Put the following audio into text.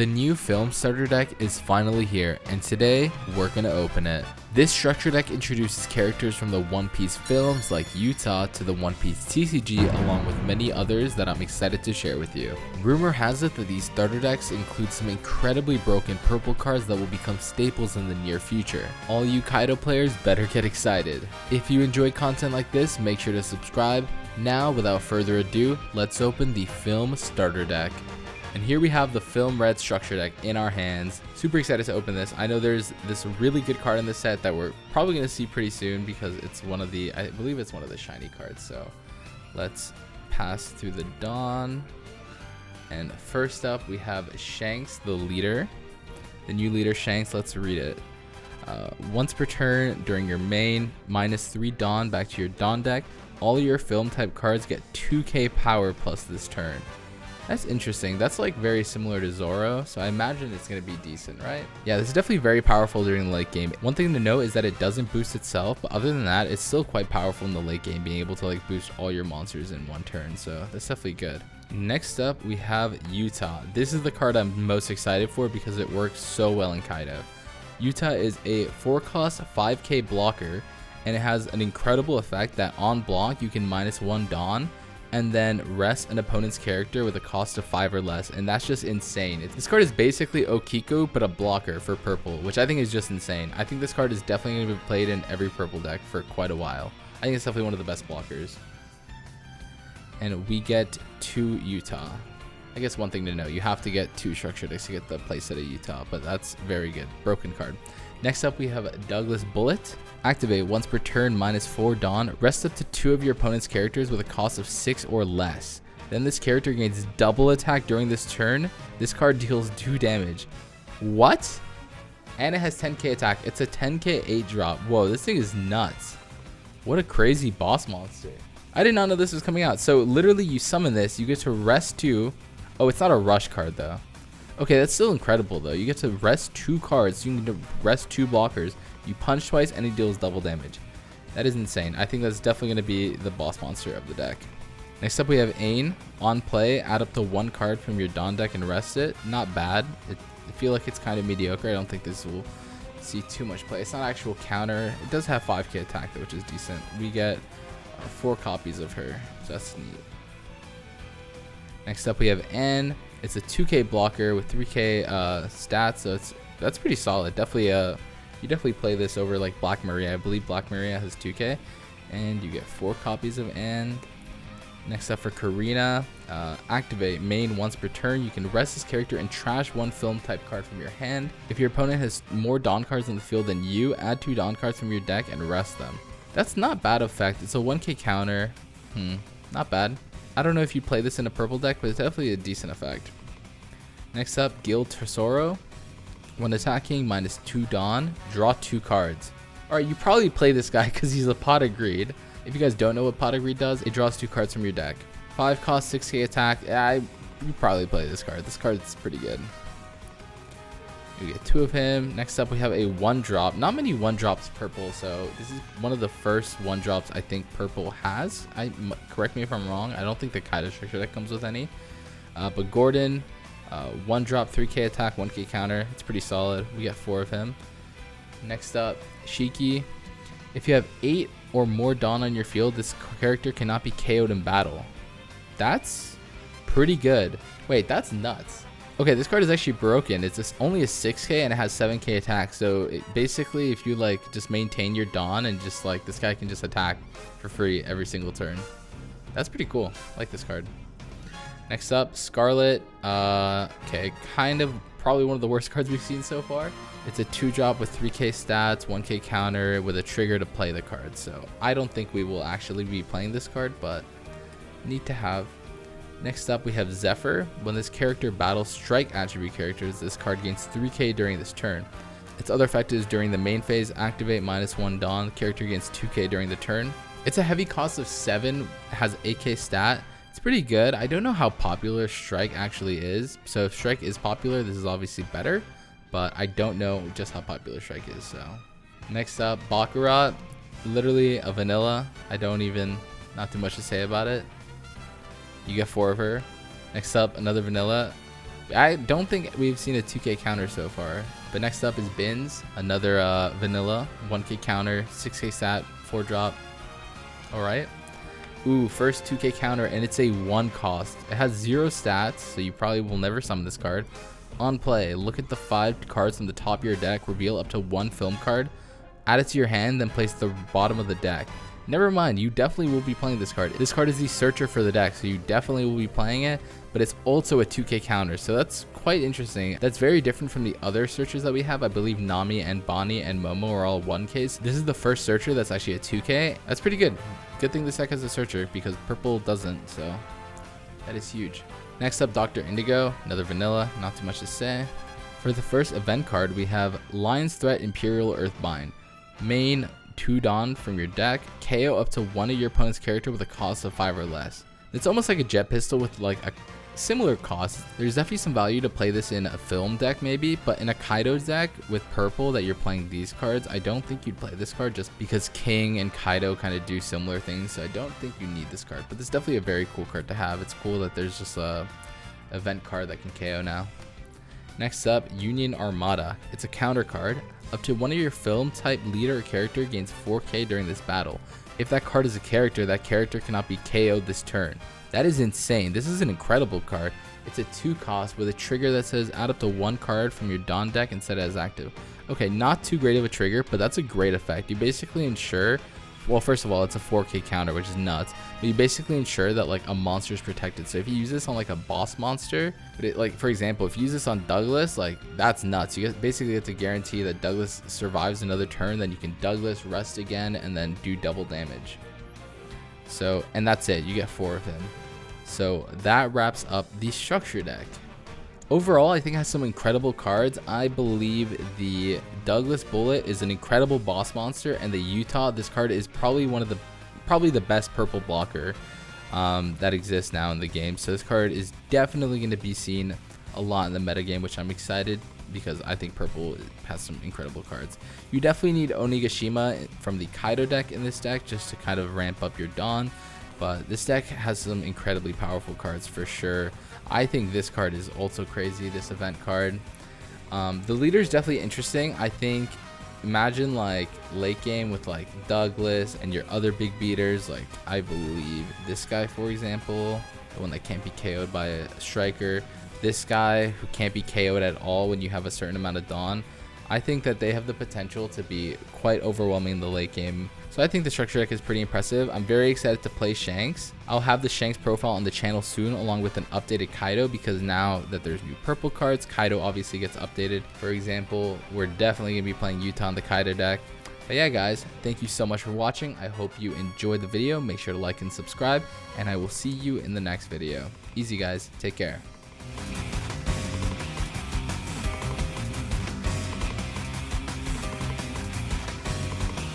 The new film starter deck is finally here, and today we're gonna open it. This structure deck introduces characters from the One Piece films like Utah to the One Piece TCG, along with many others that I'm excited to share with you. Rumor has it that these starter decks include some incredibly broken purple cards that will become staples in the near future. All you Kaido players better get excited. If you enjoy content like this, make sure to subscribe. Now, without further ado, let's open the film starter deck. And here we have the Film Red structure deck in our hands. Super excited to open this. I know there's this really good card in this set that we're probably going to see pretty soon because it's one of the, I believe it's one of the shiny cards. So let's pass through the dawn. And first up we have Shanks, the leader. The new leader Shanks, let's read it. Once per turn during your main, -3 dawn back to your dawn deck. All your film type cards get 2k power plus this turn. That's interesting. That's like very similar to Zoro, so I imagine it's going to be decent, right? Yeah, this is definitely very powerful during the late game. One thing to note is that it doesn't boost itself, but other than that, it's still quite powerful in the late game, being able to like boost all your monsters in one turn, so that's definitely good. Next up, we have Utah. This is the card I'm most excited for because it works so well in Kaido. Utah is a 4-cost 5k blocker, and it has an incredible effect that on block, you can -1 dawn, and then rest an opponent's character with a cost of 5 or less, and that's just insane. This card is basically Okiko but a blocker for purple, which I think is just insane. I think this card is definitely going to be played in every purple deck for quite a while. I think it's definitely one of the best blockers. And we get 2 Utah. I guess one thing to know, you have to get 2 structure decks to get the playset of Utah, but that's very good. Broken card. Next up we have Douglas Bullet. Activate once per turn, -4 dawn. Rest up to 2 of your opponent's characters with a cost of 6 or less. Then this character gains double attack during this turn. This card deals 2 damage. What? And it has 10k attack. It's a 10k 8 drop. Whoa, this thing is nuts. What a crazy boss monster. I did not know this was coming out. So literally you summon this, you get to rest 2. Oh, it's not a rush card though. Okay, that's still incredible though. You get to rest 2 cards. You can rest 2 blockers. You punch twice and he deals double damage. That is insane. I think that's definitely going to be the boss monster of the deck. Next up we have Ain. On play, add up to 1 card from your Dawn deck and rest it. Not bad. I feel like it's kind of mediocre. I don't think this will see too much play. It's not actual counter. It does have 5k attack though, which is decent. We get 4 copies of her. So that's neat. Next up we have N. It's a 2k blocker with 3k stats, so that's pretty solid. Definitely you definitely play this over like Black Maria. I believe Black Maria has 2k, and you get 4 copies of N. Next up for Karina, activate main once per turn. You can rest this character and trash 1 film type card from your hand. If your opponent has more Dawn cards on the field than you, add 2 Dawn cards from your deck and rest them. That's not bad effect. It's a 1k counter. Not bad. I don't know if you play this in a purple deck, but it's definitely a decent effect. Next up, Gil Tesoro. When attacking, -2 Dawn, draw 2 cards. Alright, you probably play this guy because he's a Pot of Greed. If you guys don't know what Pot of Greed does, it draws 2 cards from your deck. 5 cost, 6k attack. You probably play this card. This card's pretty good. We get 2 of him. Next up, we have a 1-drop. Not many 1-drops purple, so this is one of the first 1-drops I think purple has. Correct me if I'm wrong. I don't think the Kaido structure deck comes with any. But Gordon, 1-drop, 3k attack, 1k counter. It's pretty solid. We get 4 of him. Next up, Shiki. If you have 8 or more Dawn on your field, this character cannot be KO'd in battle. That's pretty good. Wait, that's nuts. Okay, this card is actually broken. It's only a 6k and it has 7k attack. So basically, if you like just maintain your Dawn and just like this guy can just attack for free every single turn. That's pretty cool. I like this card. Next up, Scarlet. Okay, kind of probably one of the worst cards we've seen so far. It's a 2-drop with 3k stats, 1k counter with a trigger to play the card. So I don't think we will actually be playing this card, but neat to have. Next up, we have Zephyr. When this character battles strike attribute characters, this card gains 3k during this turn. Its other effect is during the main phase, activate -1 Dawn. The character gains 2k during the turn. It's a heavy cost of 7, has 8k stat. It's pretty good. I don't know how popular Strike actually is. So if Strike is popular, this is obviously better. But I don't know just how popular Strike is. So next up, Baccarat. Literally a vanilla. Not too much to say about it. You get 4 of her. Next up, another vanilla. I don't think we've seen a 2K counter so far. But next up is Bins, another vanilla 1K counter, 6K stat, 4 drop. All right. Ooh, first 2K counter, and it's a 1 cost. It has 0 stats, so you probably will never summon this card. On play, look at the 5 cards from the top of your deck, reveal up to 1 film card, add it to your hand, then place the bottom of the deck. Never mind, you definitely will be playing this card. This card is the searcher for the deck, so you definitely will be playing it, but it's also a 2K counter, so that's quite interesting. That's very different from the other searchers that we have. I believe Nami and Bonnie and Momo are all 1Ks. This is the first searcher that's actually a 2K. That's pretty good. Good thing this deck has a searcher because purple doesn't, so that is huge. Next up, Dr. Indigo, another vanilla, not too much to say. For the first event card, we have Lion's Threat Imperial Earthbind. Main 2 Dawn from your deck, KO up to one of your opponent's character with a cost of 5 or less. It's almost like a jet pistol with like a similar cost. There's definitely some value to play this in a film deck maybe, but in a Kaido deck with purple that you're playing these cards, I don't think you'd play this card just because King and Kaido kind of do similar things, so I don't think you need this card. But it's definitely a very cool card to have. It's cool that there's just a event card that can KO now. Next up, Union Armada. It's a counter card. Up to one of your film type leader or character gains 4K during this battle. If that card is a character, that character cannot be KO'd this turn. That is insane. This is an incredible card. It's a 2 cost with a trigger that says add up to 1 card from your Dawn deck and set it as active. Okay, not too great of a trigger, but that's a great effect. You basically ensure, well, first of all, it's a 4K counter, which is nuts, but you basically ensure that like a monster is protected. So if you use this on like a boss monster, but it, like for example, if you use this on Douglas, like that's nuts. You basically get to guarantee that Douglas survives another turn, then you can Douglas rest again and then do double damage. So, and that's it, you get 4 of him. So that wraps up the structure deck. Overall, I think it has some incredible cards. I believe the Douglas Bullet is an incredible boss monster, and the Utah, this card is probably the best purple blocker that exists now in the game. So this card is definitely going to be seen a lot in the metagame, which I'm excited because I think purple has some incredible cards. You definitely need Onigashima from the Kaido deck in this deck just to kind of ramp up your Dawn, but this deck has some incredibly powerful cards for sure. I think this card is also crazy, this event card. The leader is definitely interesting. I think imagine like late game with like Douglas and your other big beaters, like I believe this guy, for example, the one that can't be KO'd by a striker, this guy who can't be KO'd at all when you have a certain amount of Dawn. I think that they have the potential to be quite overwhelming in the late game. So I think the structure deck is pretty impressive. I'm very excited to play Shanks. I'll have the Shanks profile on the channel soon, along with an updated Kaido, because now that there's new purple cards, Kaido obviously gets updated. For example, we're definitely going to be playing Utah on the Kaido deck. But yeah, guys, thank you so much for watching. I hope you enjoyed the video. Make sure to like and subscribe, and I will see you in the next video. Easy, guys. Take care.